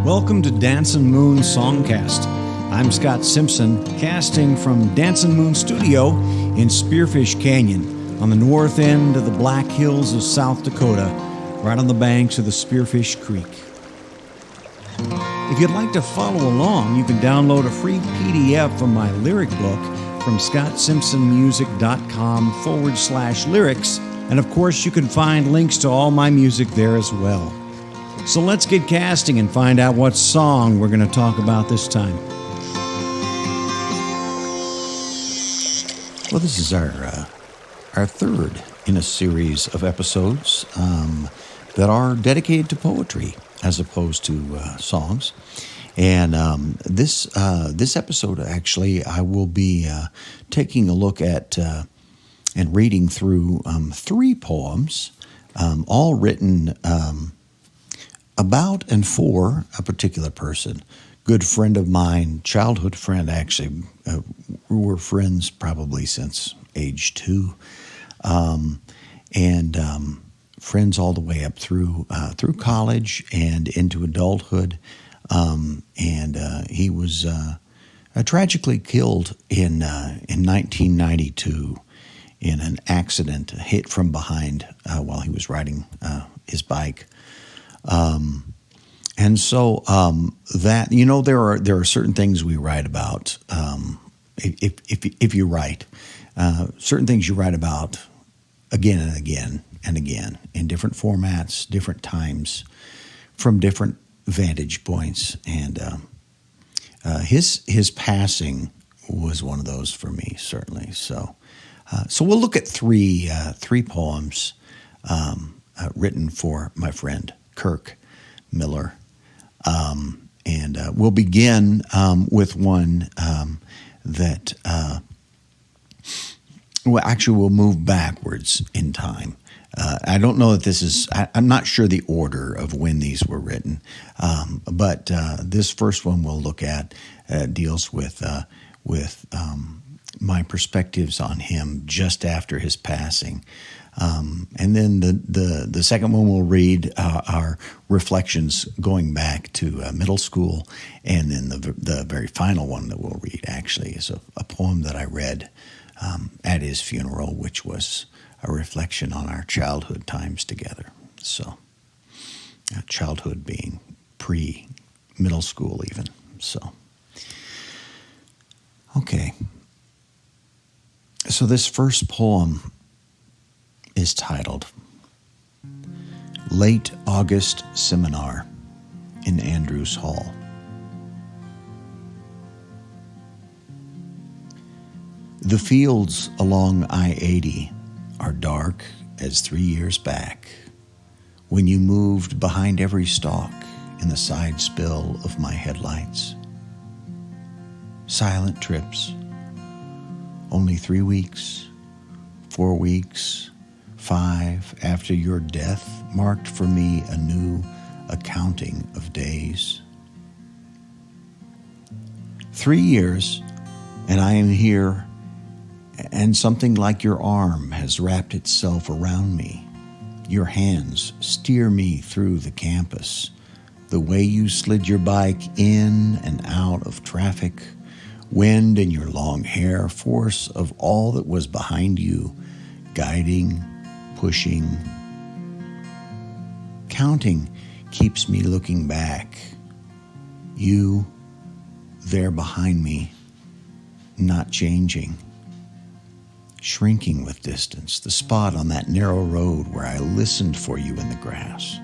Welcome to Dancin Moon Songcast. I'm Scott Simpson, casting from Dancin Moon Studio in Spearfish Canyon on the north end of the Black Hills of South Dakota, right on the banks of the Spearfish Creek. If you'd like to follow along, you can download a free PDF of my lyric book from scottsimpsonmusic.com/lyrics, and of course you can find links to all my music there as well. So let's get casting and find out what song we're going to talk about this time. Well, this is our third in a series of episodes that are dedicated to poetry as opposed to songs. And this episode, actually, I will be taking a look at and reading through three poems, all written about and for a particular person. Good friend of mine, childhood friend, actually. We were friends probably since age 2. And friends all the way up through college and into adulthood. He was tragically killed in 1992 in an accident, hit from behind while he was riding his bike. And so that, you know, there are certain things we write about. If you write, certain things you write about again and again and again in different formats, different times, from different vantage points. And his passing was one of those for me, certainly. So we'll look at three poems written for my friend Kirk Miller. And we'll begin with one that we'll move backwards in time. I don't know that this is, I'm not sure the order of when these were written, but this first one we'll look at deals with my perspectives on him just after his passing. And then the second one we'll read our reflections going back to middle school, and then the very final one that we'll read actually is a poem that I read at his funeral, which was a reflection on our childhood times together. So childhood being pre-middle school even. So okay. So this first poem is titled Late August Seminar in Andrews Hall. The fields along I-80 are dark as 3 years back, when you moved behind every stalk in the side spill of my headlights. Silent trips, only 3 weeks, 4 weeks, 5 after your death marked for me a new accounting of days. 3 years, and I am here, and something like your arm has wrapped itself around me. Your hands steer me through the campus, the way you slid your bike in and out of traffic, wind in your long hair, force of all that was behind you, guiding, pushing. Counting keeps me looking back. You, there behind me, not changing. Shrinking with distance, the spot on that narrow road where I listened for you in the grass.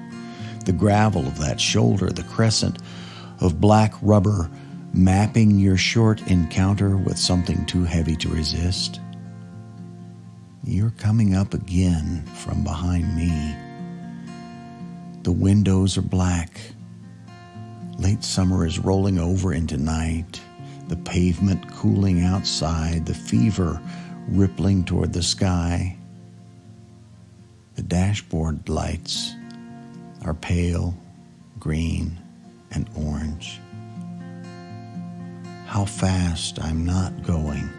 The gravel of that shoulder, the crescent of black rubber mapping your short encounter with something too heavy to resist. You're coming up again from behind me. The windows are black. Late summer is rolling over into night. The pavement cooling outside. The fever rippling toward the sky. The dashboard lights are pale, green, and orange. How fast I'm not going.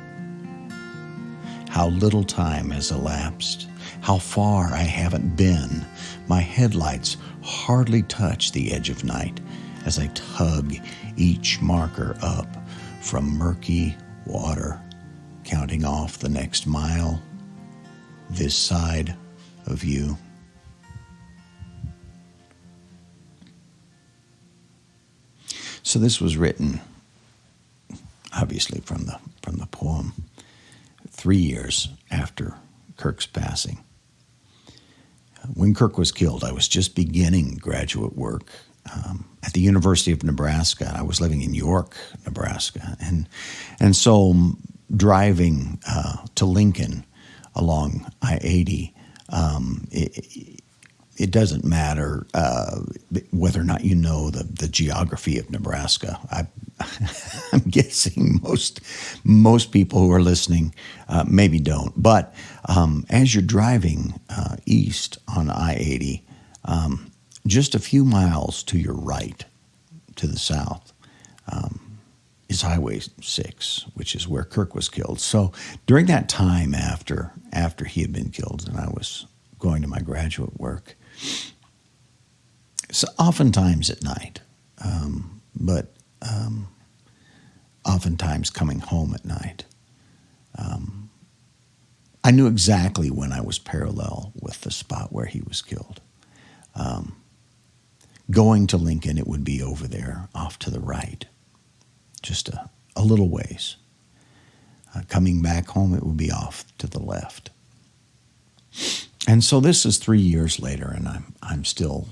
How little time has elapsed. How far I haven't been. My headlights hardly touch the edge of night as I tug each marker up from murky water, counting off the next mile this side of you. So this was written, obviously from the poem, 3 years after Kirk's passing. When Kirk was killed, I was just beginning graduate work at the University of Nebraska. I was living in York, Nebraska, and so driving to Lincoln along I-80, it doesn't matter whether or not you know the geography of Nebraska. I'm guessing most people who are listening maybe don't. But as you're driving east on I-80, just a few miles to your right, to the south, is Highway 6, which is where Kirk was killed. So during that time after he had been killed and I was going to my graduate work, so oftentimes at night, but oftentimes coming home at night, I knew exactly when I was parallel with the spot where he was killed. Going to Lincoln, it would be over there off to the right, just a little ways. Coming back home, it would be off to the left. And so this is 3 years later, and I'm still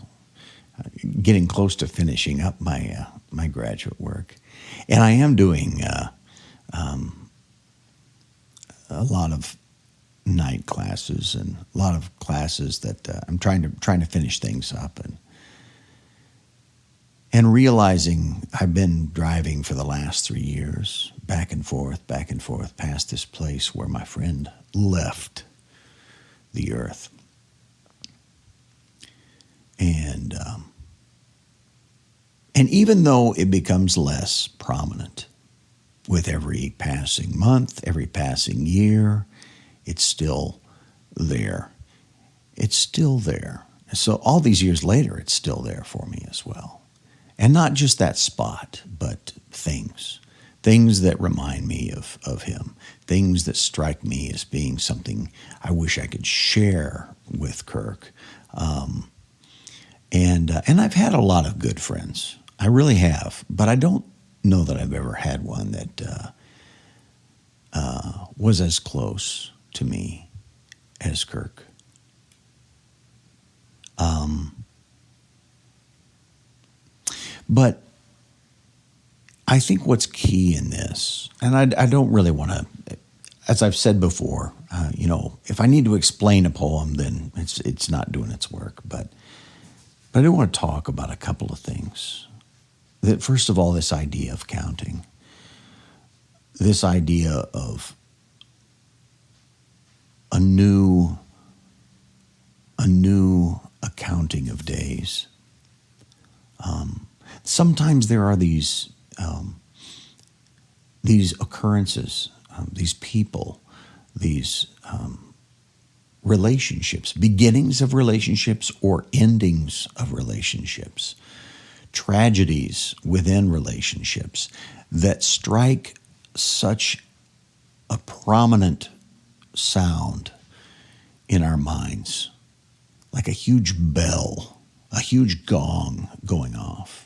getting close to finishing up my graduate work, and I am doing a lot of night classes and a lot of classes that I'm trying to finish things up and realizing I've been driving for the last 3 years back and forth past this place where my friend left the earth. And even though it becomes less prominent with every passing month, every passing year, it's still there. It's still there. So all these years later, it's still there for me as well. And not just that spot, but things that remind me of him, things that strike me as being something I wish I could share with Kirk. And I've had a lot of good friends. I really have, but I don't know that I've ever had one that was as close to me as Kirk. But I think what's key in this, and I don't really want to, as I've said before, if I need to explain a poem, then it's not doing its work. But I do want to talk about a couple of things. That first of all, this idea of counting, this idea of a new accounting of days. Sometimes there are these occurrences, these people, these relationships, beginnings of relationships or endings of relationships, tragedies within relationships that strike such a prominent sound in our minds, like a huge bell, a huge gong going off,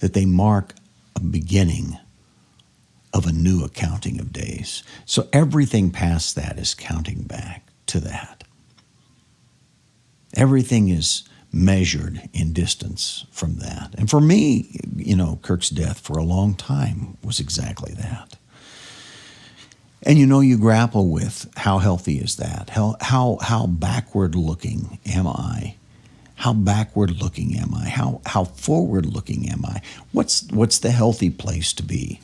that they mark a beginning of a new accounting of days. So everything past that is counting back to that. Everything is measured in distance from that. And for me, Kirk's death for a long time was exactly that. And you grapple with how healthy is that? How backward looking am I? How backward looking am I? How forward looking am I? What's the healthy place to be?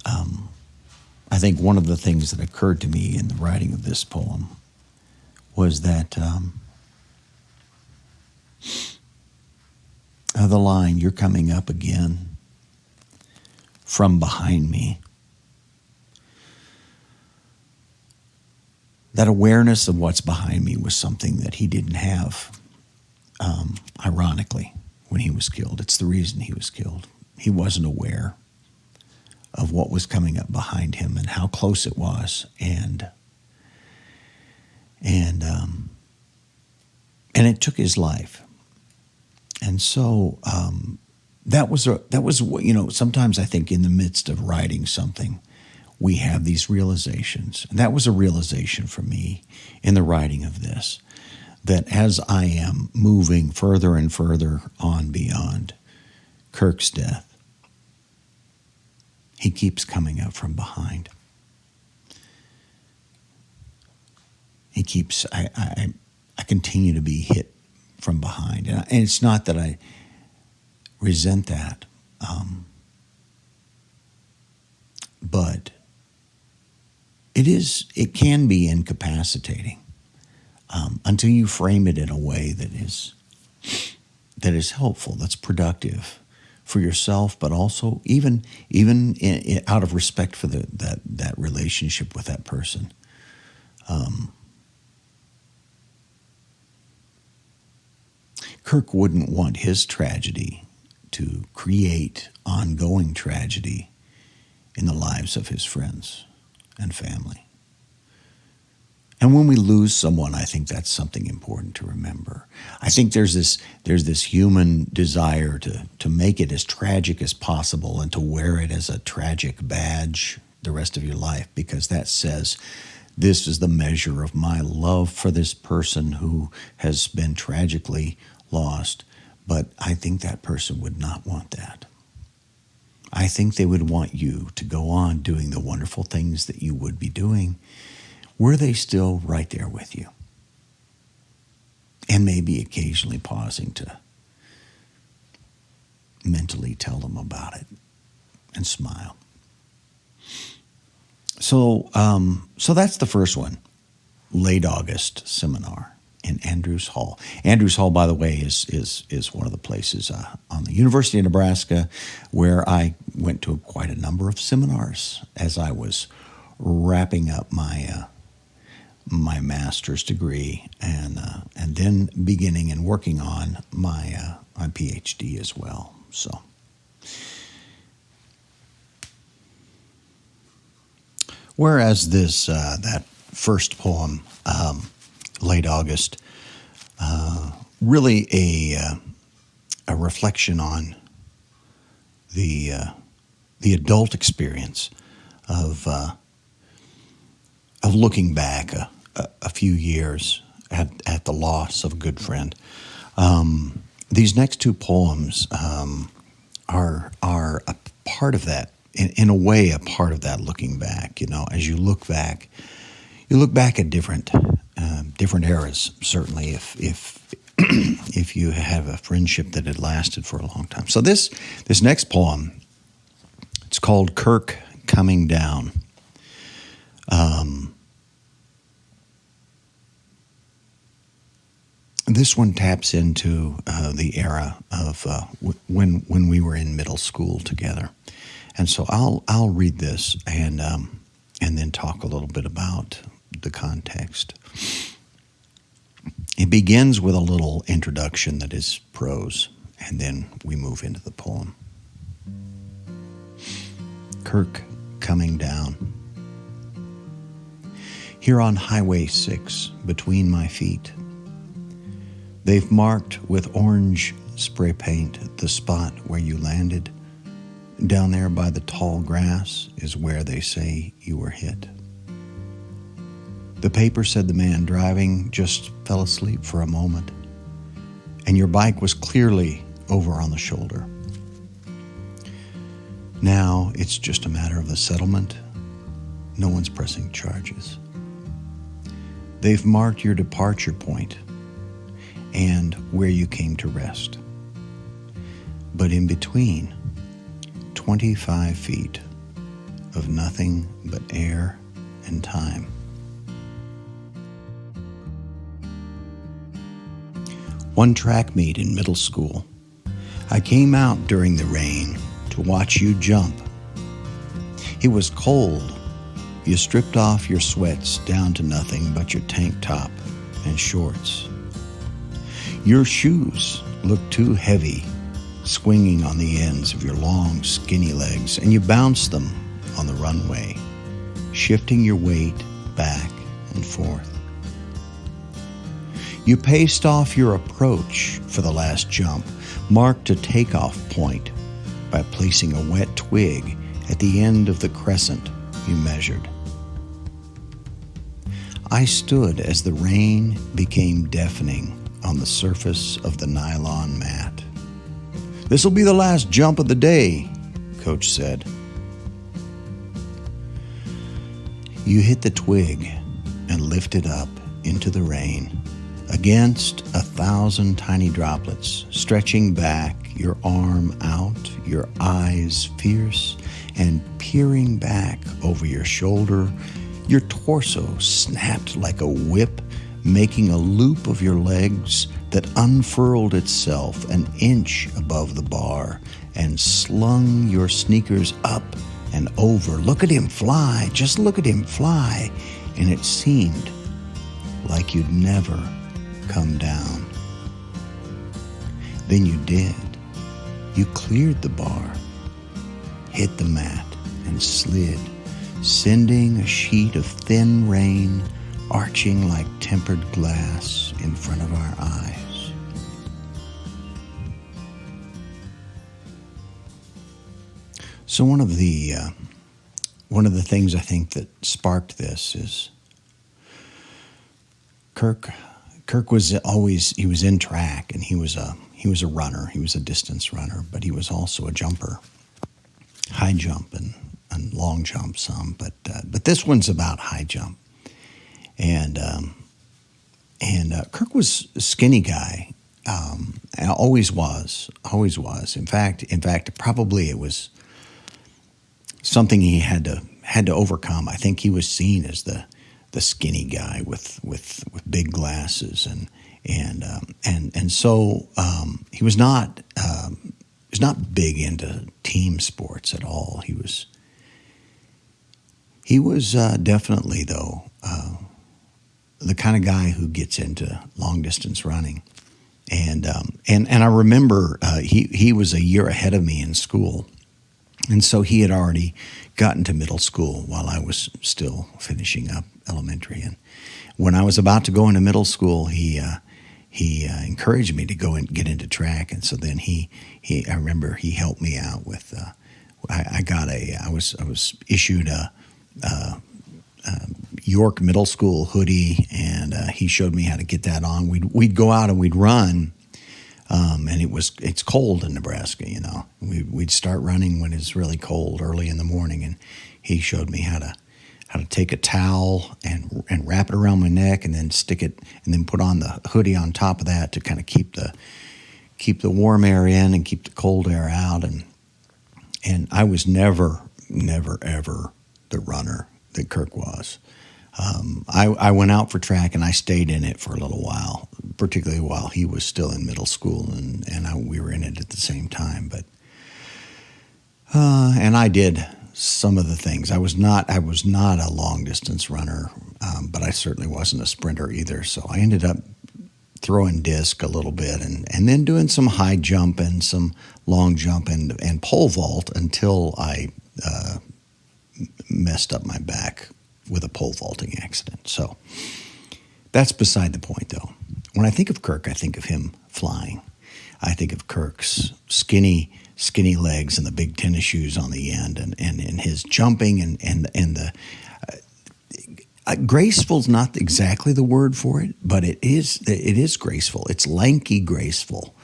I think one of the things that occurred to me in the writing of this poem was that the line, "You're coming up again from behind me." That awareness of what's behind me was something that he didn't have, ironically, when he was killed. It's the reason he was killed. He wasn't aware of what was coming up behind him and how close it was, and it took his life. And so that was sometimes I think in the midst of writing something, we have these realizations. And that was a realization for me in the writing of this, that as I am moving further and further on beyond Kirk's death, he keeps coming up from behind. He keeps, I continue to be hit from behind. And it's not that I resent that, but it can be incapacitating until you frame it in a way that is helpful, that's productive for yourself, but also even out of respect for that relationship with that person. Kirk wouldn't want his tragedy to create ongoing tragedy in the lives of his friends and family. And when we lose someone, I think that's something important to remember. I think there's this human desire to make it as tragic as possible and to wear it as a tragic badge the rest of your life, because that says, this is the measure of my love for this person who has been tragically lost. But I think that person would not want that. I think they would want you to go on doing the wonderful things that you would be doing, were they still right there with you. And maybe occasionally pausing to mentally tell them about it and smile. So that's the first one, late August seminar in Andrews Hall. Andrews Hall, by the way, is one of the places on the University of Nebraska where I went to quite a number of seminars as I was wrapping up my master's degree and then beginning and working on my PhD as well. So. Whereas that first poem, Late August, really a reflection on the adult experience of looking back a few years at the loss of a good friend. These next two poems are a part of that. In a way, a part of that looking back. As you look back at different eras. Certainly, if you have a friendship that had lasted for a long time. So this next poem, it's called Kirk Coming Down. This one taps into the era of when we were in middle school together. And so I'll read this and then talk a little bit about the context. It begins with a little introduction that is prose, and then we move into the poem. Kirk Coming Down. Here on Highway 6, between my feet, they've marked with orange spray paint the spot where you landed. Down there by the tall grass is where they say you were hit. The paper said the man driving just fell asleep for a moment, and your bike was clearly over on the shoulder. Now it's just a matter of the settlement. No one's pressing charges. They've marked your departure point and where you came to rest. But in between, 25 feet of nothing but air and time. One track meet in middle school. I came out during the rain to watch you jump. It was cold. You stripped off your sweats down to nothing but your tank top and shorts. Your shoes looked too heavy swinging on the ends of your long, skinny legs, and you bounce them on the runway, shifting your weight back and forth. You paced off your approach for the last jump, marked a takeoff point by placing a wet twig at the end of the crescent you measured. I stood as the rain became deafening on the surface of the nylon mat. "This'll be the last jump of the day," Coach said. You hit the twig and lifted up into the rain, against 1,000 tiny droplets, stretching back, your arm out, your eyes fierce, and peering back over your shoulder. Your torso snapped like a whip, making a loop of your legs that unfurled itself an inch above the bar and slung your sneakers up and over. Look at him fly, just look at him fly. And it seemed like you'd never come down. Then you did. You cleared the bar, hit the mat, and slid, sending a sheet of thin rain arching like tempered glass in front of our eyes. So one of the things I think that sparked this is Kirk was he was in track, and he was a runner. He was a distance runner, but he was also a jumper, high jump and long jump some. But this one's about high jump, and Kirk was a skinny guy, always was. In fact, probably it was something he had to overcome. I think he was seen as the skinny guy with big glasses, and so he was not big into team sports at all. He was definitely, though, the kind of guy who gets into long distance running, and I remember he was a year ahead of me in school, and so he had already gotten to middle school while I was still finishing up elementary. And when I was about to go into middle school, he encouraged me to go and get into track. And so then I remember he helped me out with, I was issued a York Middle School hoodie, and he showed me how to get that on. We'd go out and we'd run, and it's cold in Nebraska, you know. We'd start running when it's really cold early in the morning, and he showed me how to take a towel and wrap it around my neck, and then stick it, and then put on the hoodie on top of that to kind of keep the warm air in and keep the cold air out. And I was never ever the runner that Kirk was. I went out for track, and I stayed in it for a little while, particularly while he was still in middle school, and we were in it at the same time. But and I did some of the things. I was not a long distance runner, but I certainly wasn't a sprinter either. So I ended up throwing disc a little bit, and then doing some high jump and some long jump and pole vault until I messed up my back with a pole vaulting accident. So that's beside the point, though. When I think of Kirk, I think of him flying. I think of Kirk's skinny legs and the big tennis shoes on the end, and his jumping and the graceful's not exactly the word for it, but it is graceful. It's lanky graceful,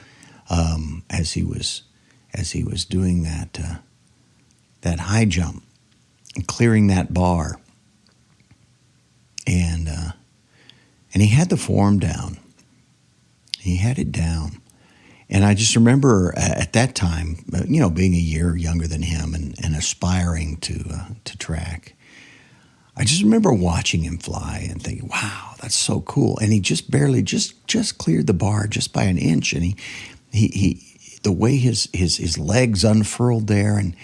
as he was doing that high jump and clearing that bar, and he had the form down. He had it down. And I just remember at that time, being a year younger than him and aspiring to track, I just remember watching him fly and thinking, wow, that's so cool. And he just barely just cleared the bar just by an inch. And he the way his legs unfurled there, and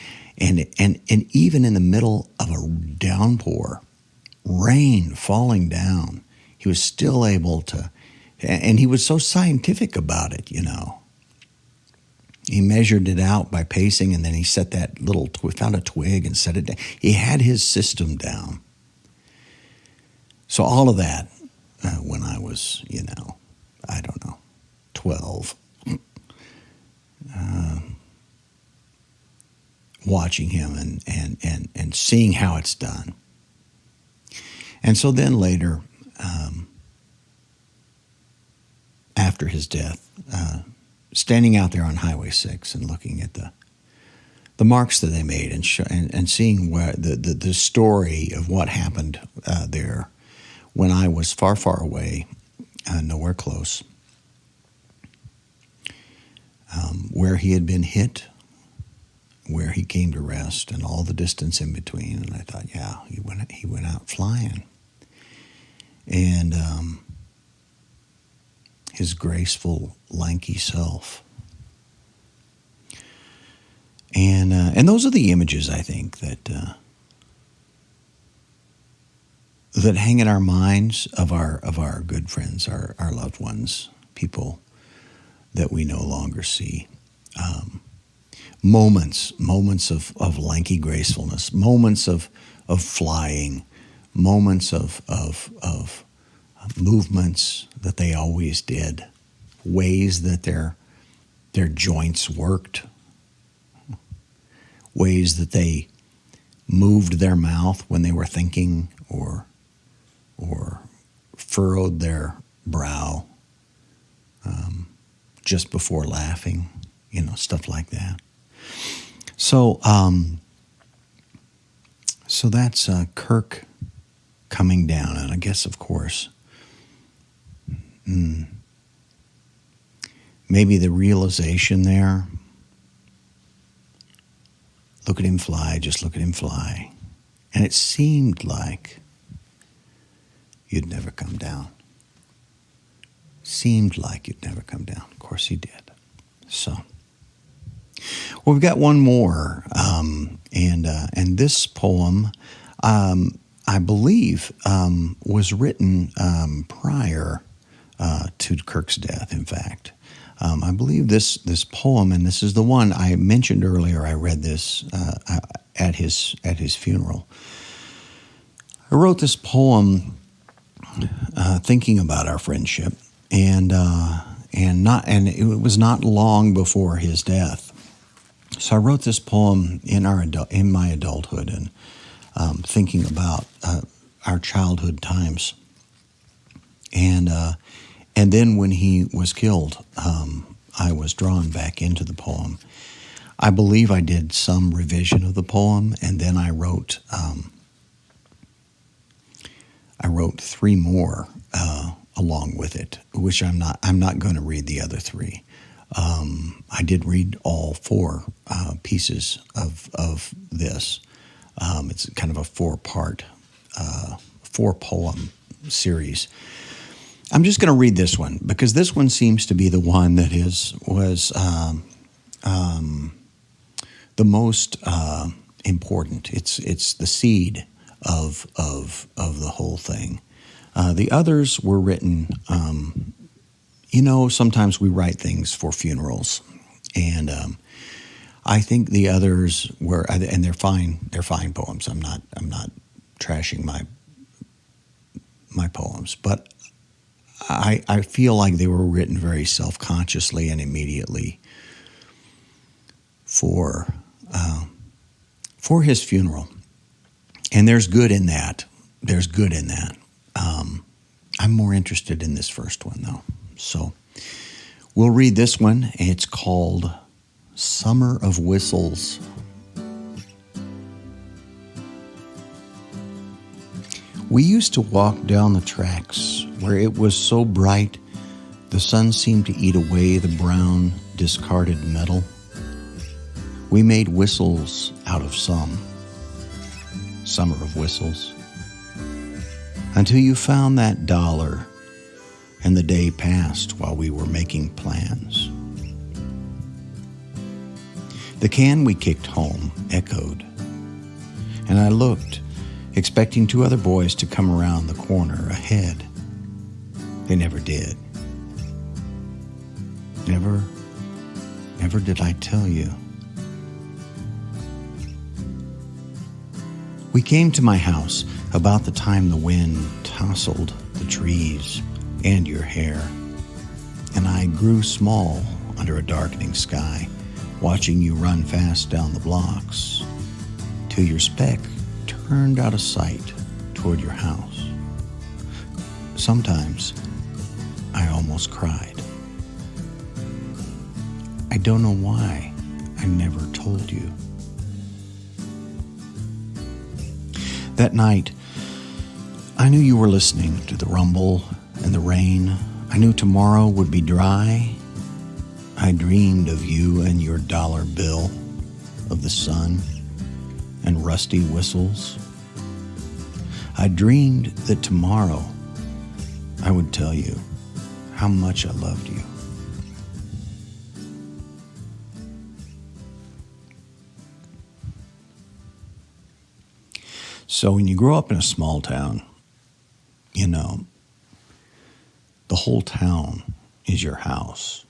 even in the middle of a downpour, rain falling down, he was still able to, and he was so scientific about it, He measured it out by pacing, and then he set that found a twig and set it down. He had his system down. So all of that, when I was, I don't know, 12, watching him and seeing how it's done. And so then later, after his death, standing out there on Highway 6 and looking at the marks that they made and seeing where the story of what happened there when I was far, far away, nowhere close, where he had been hit, where he came to rest, and all the distance in between. And I thought, yeah, he went out flying. And his graceful, lanky self. And those are the images, I think, that hang in our minds of our good friends, our loved ones, people that we no longer see. Moments of lanky gracefulness, moments of flying, moments of movements that they always did, ways that their joints worked, ways that they moved their mouth when they were thinking or furrowed their brow just before laughing, stuff like that. So that's Kirk coming down, and I guess, of course, maybe the realization there, look at him fly, just look at him fly. And it seemed like you'd never come down. Seemed like you'd never come down. Of course he did. So, well, we've got one more, and this poem, I believe, was written prior to Kirk's death. In fact, I believe this poem, and this is the one I mentioned earlier. I read this at his funeral. I wrote this poem thinking about our friendship, and it was not long before his death. So I wrote this poem in my adulthood, and thinking about our childhood times, and then when he was killed, I was drawn back into the poem. I believe I did some revision of the poem, and then I wrote 3 more along with it, which I'm not going to read the other 3. I did read all 4 pieces of this. It's kind of a 4-part, 4-poem series. I'm just going to read this one because this one seems to be the one that was the most important. It's the seed of the whole thing. The others were written. Sometimes we write things for funerals, and I think the others were, and they're fine. They're fine poems. I'm not trashing my poems, but I feel like they were written very self-consciously and immediately for his funeral. And there's good in that. I'm more interested in this first one, though. So we'll read this one. It's called Summer of Whistles. We used to walk down the tracks where it was so bright the sun seemed to eat away the brown, discarded metal. We made whistles out of some. Summer of whistles. Until you found that $1 and the day passed while we were making plans. The can we kicked home echoed, and I looked, expecting 2 other boys to come around the corner ahead. They never did. Never Ever did I tell you? We came to my house about the time the wind tousled the trees and your hair, and I grew small under a darkening sky, watching you run fast down the blocks, till your speck turned out of sight toward your house. Sometimes I almost cried. I don't know why I never told you. That night, I knew you were listening to the rumble and the rain. I knew tomorrow would be dry. I dreamed of you and your dollar bill, of the sun and rusty whistles. I dreamed that tomorrow I would tell you how much I loved you. So when you grow up in a small town, you know, the whole town is your house.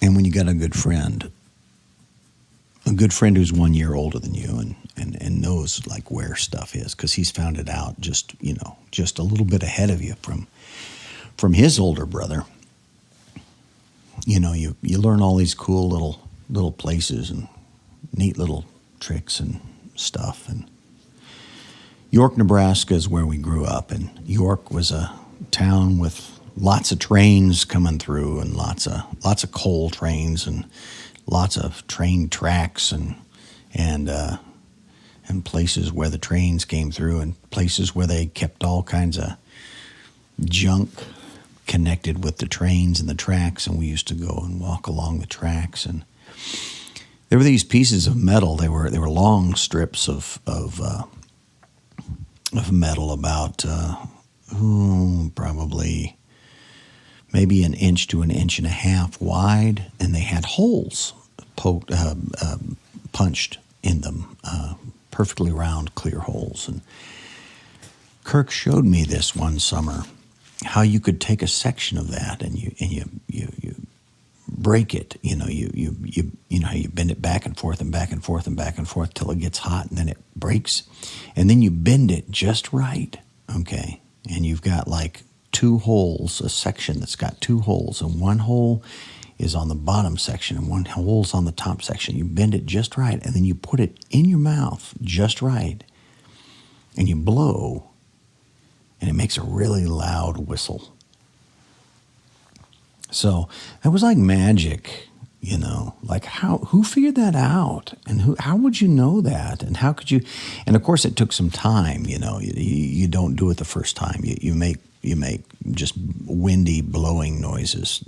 And when you got a good friend who's 1 year older than you and knows like where stuff is, because he's found it out just a little bit ahead of you from his older brother. You learn all these cool little places and neat little tricks and stuff. And York, Nebraska is where we grew up, and York was a town with lots of trains coming through, and lots of coal trains, and lots of train tracks, and places where the trains came through, and places where they kept all kinds of junk connected with the trains and the tracks, and we used to go and walk along the tracks, and there were these pieces of metal. They were long strips of metal about probably maybe an inch to an inch and a half wide, and they had holes punched in them, perfectly round, clear holes. And Kirk showed me this one summer, how you could take a section of that and you break it. You bend it back and forth and back and forth and back and forth till it gets hot, and then it breaks, and then you bend it just right. Okay, and you've got like two holes, a section that's got two holes, and one hole is on the bottom section and one hole's on the top section. You bend it just right, and then you put it in your mouth just right, and you blow, and it makes a really loud whistle. So that was like magic, like who figured that out, and how would you know that, and how could you? And of course, it took some time. You don't do it the first time. You make just windy blowing noises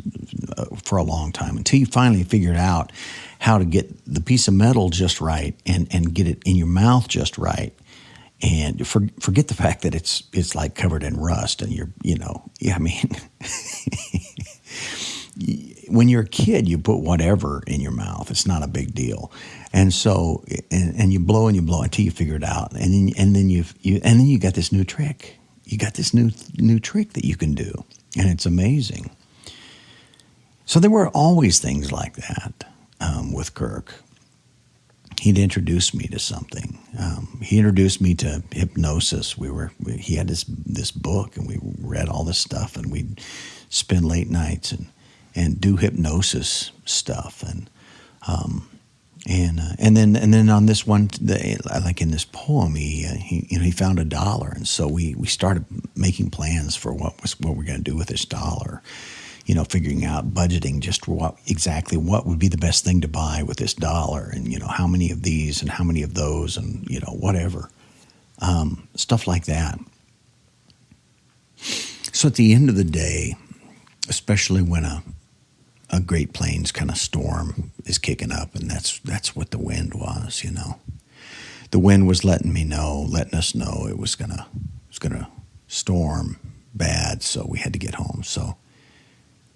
for a long time until you finally figured out how to get the piece of metal just right and get it in your mouth just right. And forget the fact that it's like covered in rust, and when you're a kid, you put whatever in your mouth. It's not a big deal. And so, and you blow until you figure it out. And then you got this new trick. You got this new trick that you can do. And it's amazing. So there were always things like that with Kirk. He'd introduce me to something. He introduced me to hypnosis. He had this book, and we read all this stuff, and we'd spend late nights and do hypnosis stuff, and then on this one, like in this poem, he found $1, and so we started making plans for what we're going to do with this dollar. Figuring out, budgeting just exactly what would be the best thing to buy with this dollar, and how many of these and how many of those, and whatever, stuff like that. So at the end of the day, especially when a Great Plains kind of storm is kicking up, and that's what the wind was. The wind was letting us know it was gonna storm bad, so we had to get home. So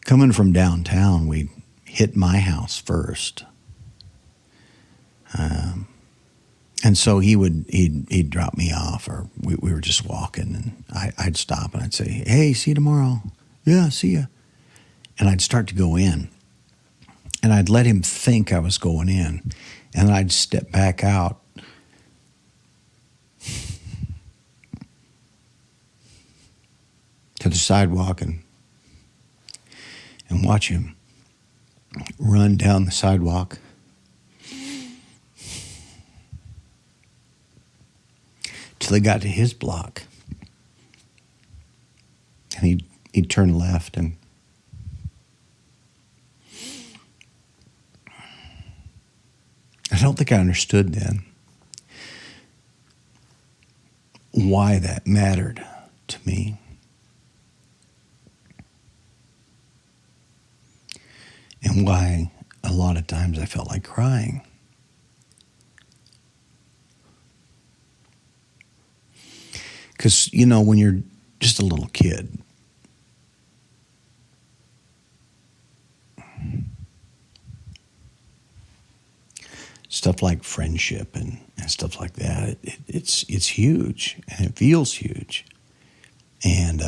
coming from downtown, we hit my house first, and so he'd drop me off, or we were just walking, and I'd stop and I'd say, "Hey, see you tomorrow." "Yeah, see ya." And I'd start to go in, And I'd let him think I was going in. And I'd step back out. To the sidewalk and watch him run down the sidewalk. Till he got to his block. And he'd turn left and I don't think I understood then why that mattered to me. And why a lot of times I felt like crying. Because, when you're just a little kid, stuff like friendship and stuff like that, it's huge and it feels huge. And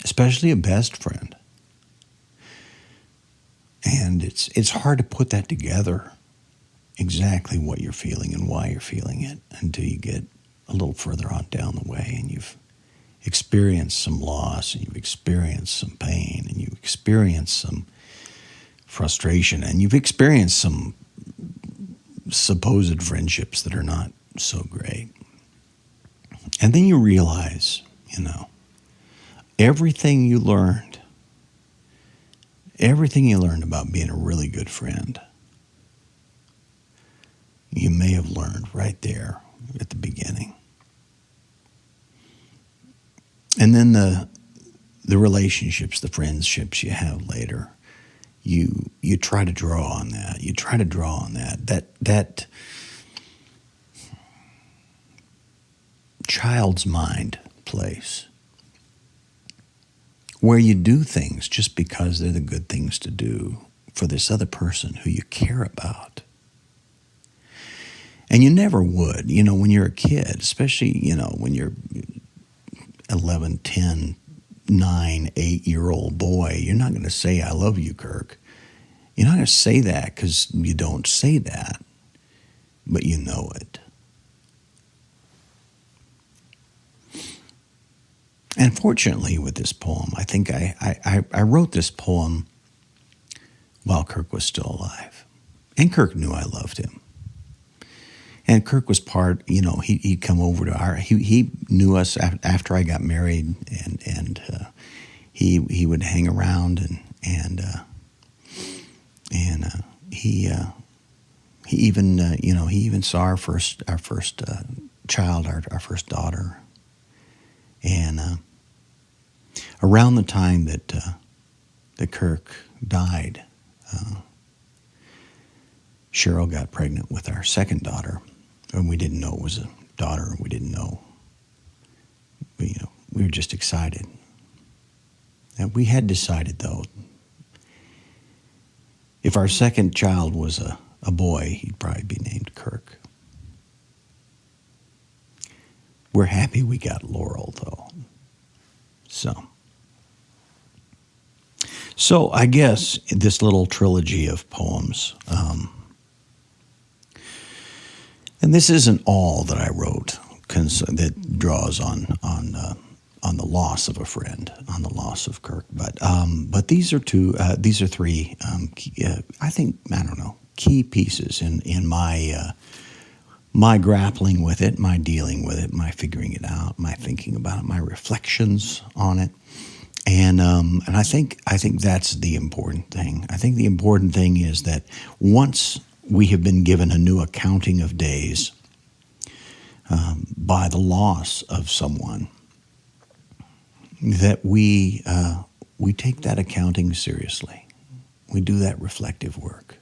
especially a best friend. And it's hard to put that together, exactly what you're feeling and why you're feeling it, until you get a little further on down the way and you've experienced some loss and you've experienced some pain and you've experienced some frustration and you've experienced some supposed friendships that are not so great. And then you realize, everything you learned about being a really good friend, you may have learned right there at the beginning. And then the relationships, the friendships you have later, you try to draw on that. You try to draw on that child's mind place where you do things just because they're the good things to do for this other person who you care about. And you never would, when you're a kid, especially, when you're 11, 10, 9, 8-year-old boy, you're not going to say, I love you, Kirk. You're not going to say that because you don't say that, but you know it. And fortunately with this poem, I think I wrote this poem while Kirk was still alive. And Kirk knew I loved him. And Kirk was part, he'd come over to he knew us after I got married, and he would hang around, and he even saw our first child, our first daughter, and around the time that Kirk died, Cheryl got pregnant with our second daughter. And we didn't know it was a daughter. We didn't know. We were just excited. And we had decided, though, if our second child was a boy, he'd probably be named Kirk. We're happy we got Laurel, though. So I guess this little trilogy of poems, and this isn't all that I wrote that draws on the loss of a friend, on the loss of Kirk. But these are three, key pieces in my grappling with it, my dealing with it, my figuring it out, my thinking about it, my reflections on it. And I think that's the important thing. I think the important thing is that once we have been given a new accounting of days by the loss of someone, that we take that accounting seriously. We do that reflective work.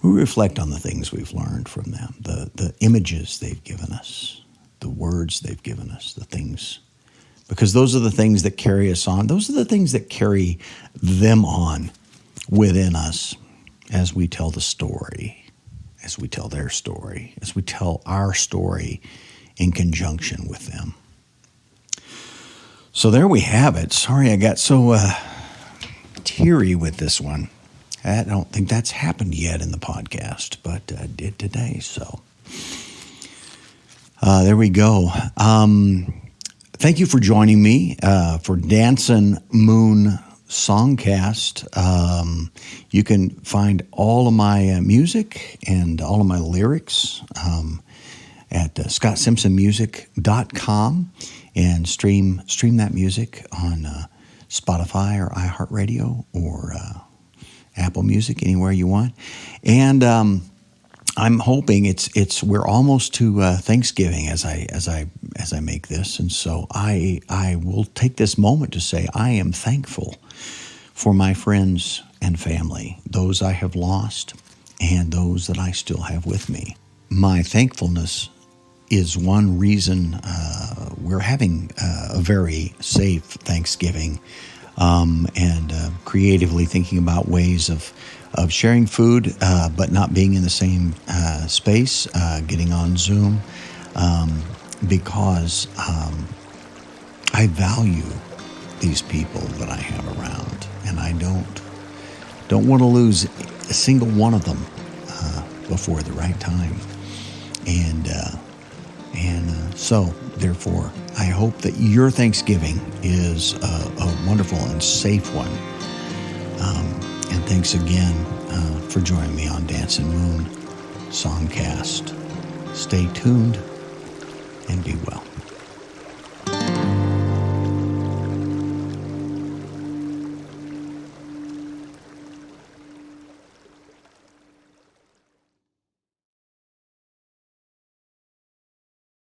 We reflect on the things we've learned from them, the images they've given us, the words they've given us, the things, because those are the things that carry us on. Those are the things that carry them on within us as we tell the story, as we tell their story, as we tell our story in conjunction with them. So there we have it. Sorry I got so teary with this one. I don't think that's happened yet in the podcast, but did today. So there we go. Thank you for joining me for Dancin Moon Songcast. You can find all of my music and all of my lyrics at scottsimpsonmusic.com and stream that music on Spotify or iHeartRadio or Apple Music, anywhere you want. And I'm hoping we're almost to Thanksgiving as I make this, and so I will take this moment to say I am thankful for my friends and family, those I have lost and those that I still have with me. My thankfulness is one reason we're having a very safe Thanksgiving, and creatively thinking about ways of sharing food, but not being in the same space, getting on Zoom, because I value these people that I have around, and I don't want to lose a single one of them before the right time. And so, therefore, I hope that your Thanksgiving is a wonderful and safe one. And thanks again for joining me on Dancin Moon Songcast. Stay tuned and be well.